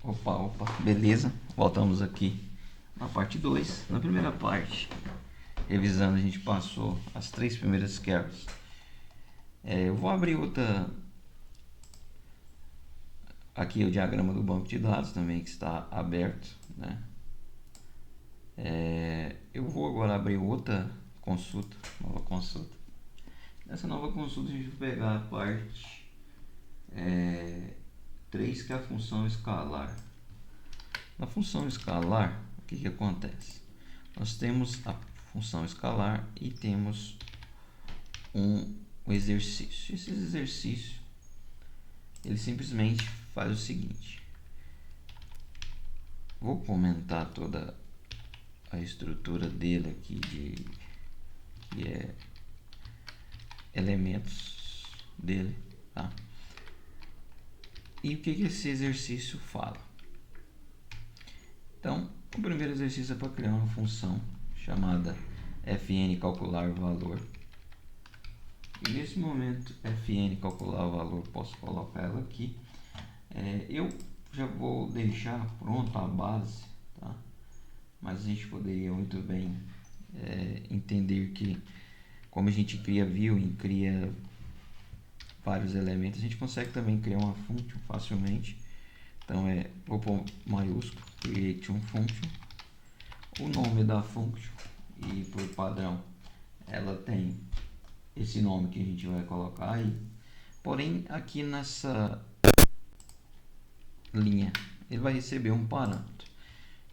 Opa, beleza? Voltamos aqui na parte 2. Na primeira parte, revisando, a gente passou as 3 primeiras carries. Eu vou abrir outra. Aqui é o diagrama do banco de dados também, que está aberto, né? Eu vou agora abrir outra consulta, nova consulta. Nessa nova consulta a gente vai pegar a parte 3, que é a função escalar. Na função escalar, o que acontece? Nós temos a função escalar e temos um exercício. Esse exercício, ele simplesmente faz o seguinte. Vou comentar toda a estrutura dele aqui, que é elementos dele, tá? E o que esse exercício fala? Então, o primeiro exercício é para criar uma função chamada fn calcular valor. E nesse momento, fn calcular valor, posso colocar ela aqui. Eu já vou deixar pronta a base, tá? Mas a gente poderia muito bem entender que, como a gente cria viewing, cria vários elementos, a gente consegue também criar uma function facilmente. Então vou pôr maiúsculo, create um function, o nome da function, e por padrão ela tem esse nome que a gente vai colocar aí. Porém, aqui nessa linha ele vai receber um parâmetro.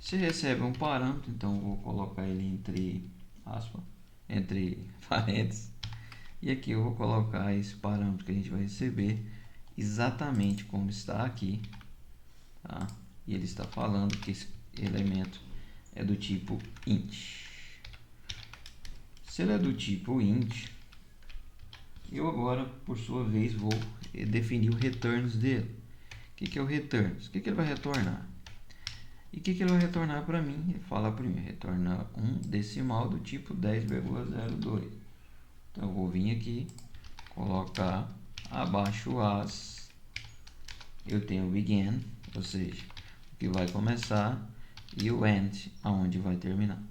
Se recebe um parâmetro, então eu vou colocar ele entre aspas, entre parênteses, e aqui eu vou colocar esse parâmetro que a gente vai receber exatamente como está aqui, tá? E ele está falando que esse elemento é do tipo int. Se ele é do tipo int, eu agora, por sua vez, vou definir o returns dele. O que é o returns? O que ele vai retornar? E o que ele vai retornar para mim? Ele fala para mim, retorna um decimal do tipo 10,02. Então eu vou vir aqui, colocar abaixo as, eu tenho o begin, ou seja, o que vai começar, e o end, aonde vai terminar.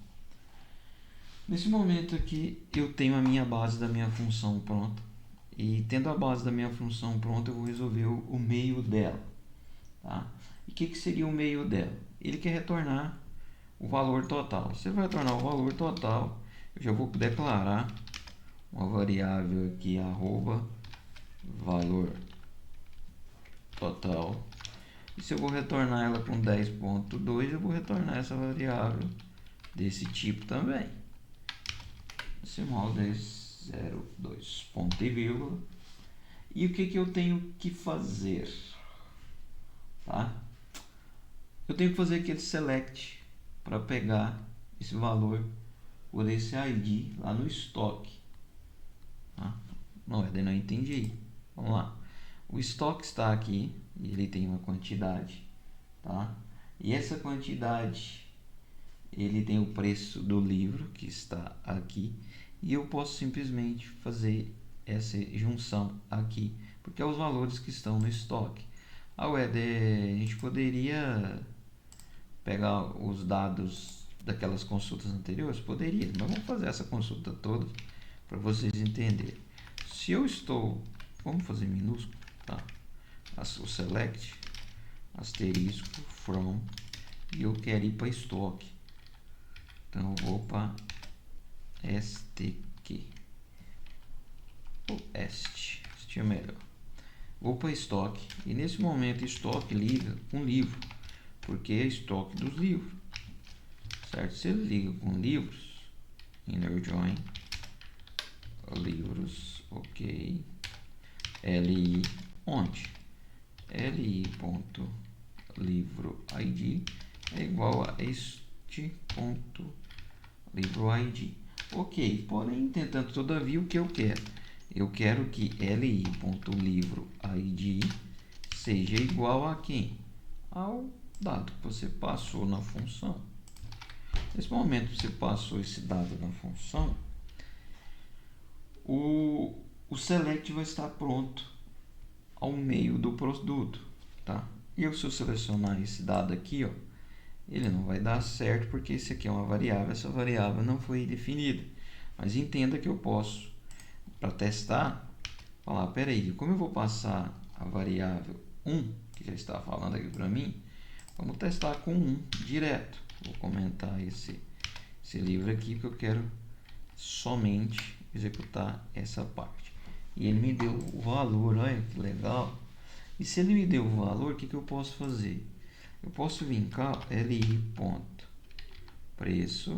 Nesse momento aqui, eu tenho a minha base da minha função pronta. E tendo a base da minha função pronta, eu vou resolver o meio dela, tá? E o que seria o meio dela? Ele quer retornar o valor total. Se ele vai retornar o valor total, eu já vou declarar uma variável aqui, arroba valor total. E se eu vou retornar ela com 10.2, eu vou retornar essa variável desse tipo também. Decimal 10.02, ponto e vírgula. E o que eu tenho que fazer? Tá? Eu tenho que fazer aquele select para pegar esse valor por esse ID lá no estoque. Tá? Não entendi. Vamos lá. O estoque está aqui e ele tem uma quantidade, tá? E essa quantidade, ele tem o preço do livro que está aqui, e eu posso simplesmente fazer essa junção aqui, porque é os valores que estão no estoque. A gente poderia pegar os dados daquelas consultas anteriores? Poderia, mas vamos fazer essa consulta toda para vocês entenderem. Se eu estou, vamos fazer minúsculo, tá? O select, asterisco, from, e eu quero ir para estoque. Então eu vou para stq, ou este é melhor. Vou para estoque, e nesse momento estoque liga com livro, porque é estoque dos livros, certo? Se ele liga com livros, inner join livros, ok, li onde? li.livroid é igual a este ponto livro ID. Ok, porém, entretanto, todavia, o que eu quero? Eu quero que li.livroid seja igual a quem? Ao dado que você passou na função. Nesse momento, você passou esse dado na função, o select vai estar pronto ao meio do produto, tá? E eu, se eu selecionar esse dado aqui, ó, ele não vai dar certo porque esse aqui é uma variável, essa variável não foi definida. Mas entenda que eu posso, para testar, falar, peraí, como eu vou passar a variável 1, que já está falando aqui para mim, vamos testar com 1 direto. Vou comentar esse livro aqui que eu quero somente executar essa parte. E ele me deu o valor, olha que legal. E se ele me deu o valor, o que eu posso fazer? Eu posso vir cá, li ponto preço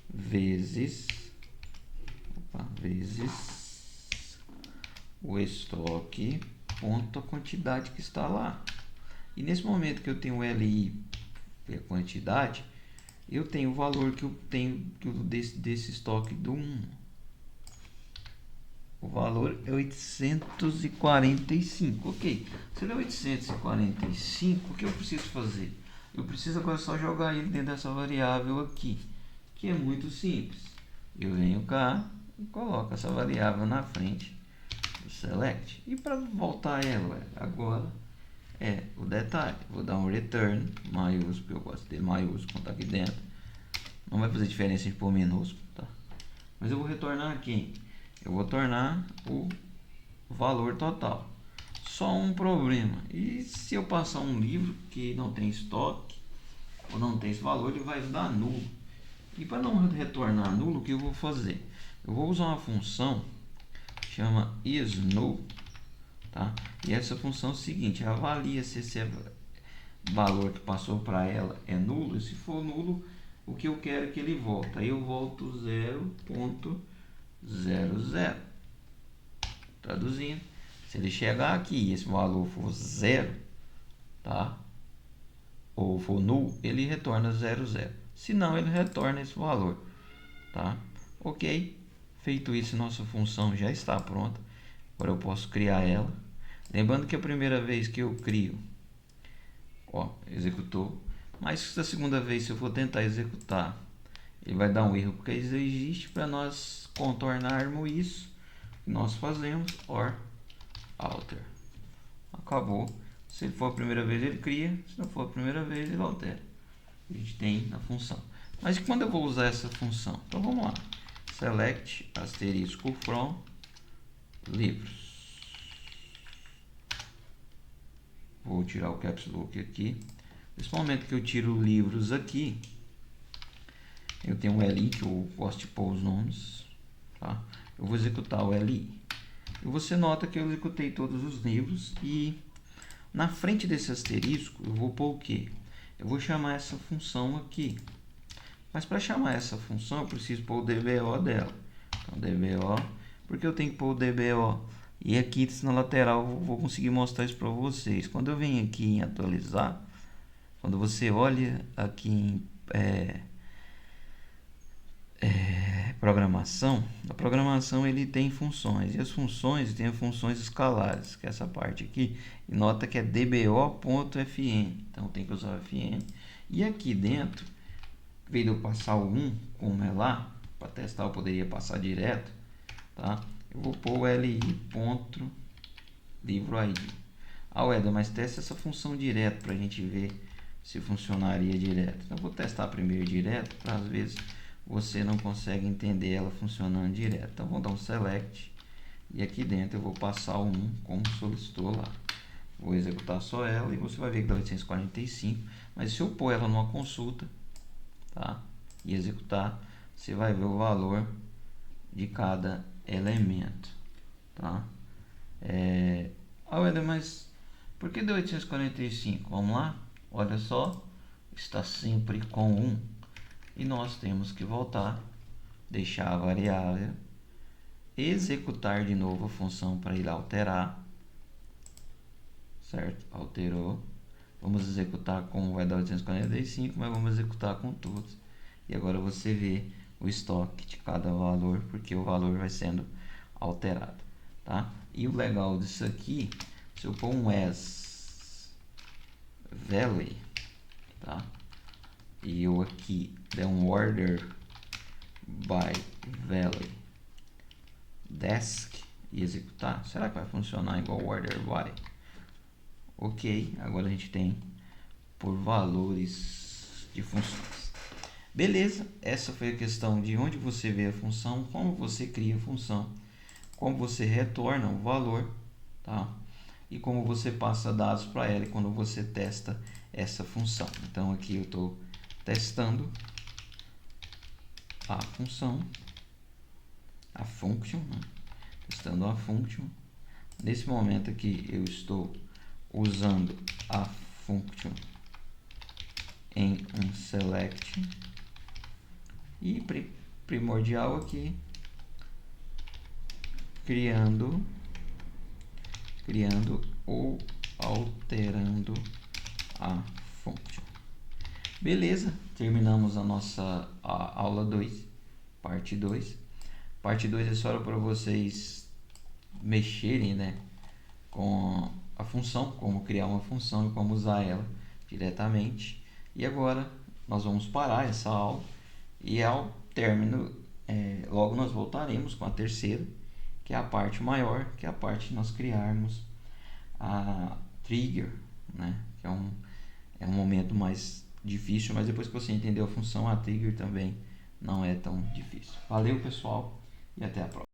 vezes o estoque ponto a quantidade que está lá. E nesse momento que eu tenho LI e a quantidade, eu tenho o valor que eu tenho desse estoque do 1. O valor é 845. Ok. Se ele é 845, o que eu preciso fazer? Eu preciso agora só jogar ele dentro dessa variável aqui, que é muito simples. Eu venho cá e coloco essa variável na frente do select. E para voltar ela agora é o detalhe. Vou dar um return maiúsculo, porque eu gosto de maiúsculo quando está aqui dentro. Não vai fazer diferença em pôr minúsculo, tá? Mas eu vou retornar aqui. Eu vou tornar o valor total. Só um problema. E se eu passar um livro que não tem estoque ou não tem esse valor, ele vai dar nulo. E para não retornar nulo, o que eu vou fazer? Eu vou usar uma função que chama isNull, tá? E essa função é o seguinte: avalia se esse valor que passou para ela é nulo. E se for nulo, o que eu quero é que ele volte. Aí eu volto 0.00. Traduzindo, se ele chegar aqui e esse valor for 0, tá? Ou for nulo, ele retorna 00. Se não, ele retorna esse valor, tá? Ok. Feito isso, nossa função já está pronta. Agora eu posso criar ela. Lembrando que a primeira vez que eu crio, ó, executou. Mas da segunda vez, se eu for tentar executar, ele vai dar um erro, porque isso existe para nós contornarmos isso. Nós fazemos or alter. Acabou. Se for a primeira vez, ele cria. Se não for a primeira vez, ele altera. A gente tem na função. Mas quando eu vou usar essa função? Então vamos lá. Select asterisco from livros. Vou tirar o caps lock aqui. Nesse momento que eu tiro livros aqui, eu tenho um LI que eu gosto de pôr os nomes, tá? Eu vou executar o LI. E você nota que eu executei todos os livros e na frente desse asterisco eu vou pôr o quê? Eu vou chamar essa função aqui. Mas para chamar essa função eu preciso pôr o DBO dela. Então DBO, porque eu tenho que pôr o DBO. E aqui na lateral eu vou conseguir mostrar isso para vocês. Quando eu venho aqui em atualizar, quando você olha aqui em programação, a programação ele tem funções, e as funções tem funções escalares, que é essa parte aqui, e nota que é dbo.fn, então tem que usar o fn, e aqui dentro, em vez de eu passar o 1, como é lá, para testar eu poderia passar direto, tá? Eu vou pôr o li.livro ID. Ueda, mas testa essa função direto para a gente ver se funcionaria direto. Então eu vou testar primeiro direto, para às vezes você não consegue entender ela funcionando direto. Então vou dar um select e aqui dentro eu vou passar o 1 como solicitou lá. Vou executar só ela e você vai ver que dá 845, mas se eu pôr ela numa consulta, tá? E executar, você vai ver o valor de cada elemento, tá? Mas por que deu 845? Vamos lá? Olha só, está sempre com 1. E nós temos que voltar, deixar a variável, executar de novo a função para ir alterar, certo? Alterou. Vamos executar com, vai dar 845, mas vamos executar com todos. E agora você vê o estoque de cada valor, porque o valor vai sendo alterado, tá? E o legal disso aqui, se eu pôr um as value, tá? E eu aqui der um order by value desk e executar, será que vai funcionar igual order by? Ok, agora a gente tem por valores de funções. Beleza, essa foi a questão de onde você vê a função, como você cria a função, como você retorna o valor, tá? E como você passa dados para ela quando você testa essa função. Então aqui eu estou testando a função, a function, né? Testando a function. Nesse momento aqui eu estou usando a function em um select e primordial aqui criando ou alterando a function. Beleza, terminamos a nossa aula 2, parte 2. Parte 2 é só para vocês mexerem, né, com a função, como criar uma função e como usar ela diretamente. E agora nós vamos parar essa aula e ao término, logo nós voltaremos com a terceira, que é a parte maior, que é a parte de nós criarmos a trigger, né? Que é um momento mais difícil, mas depois que você entendeu a função, a trigger também não é tão difícil. Valeu, pessoal, e até a próxima.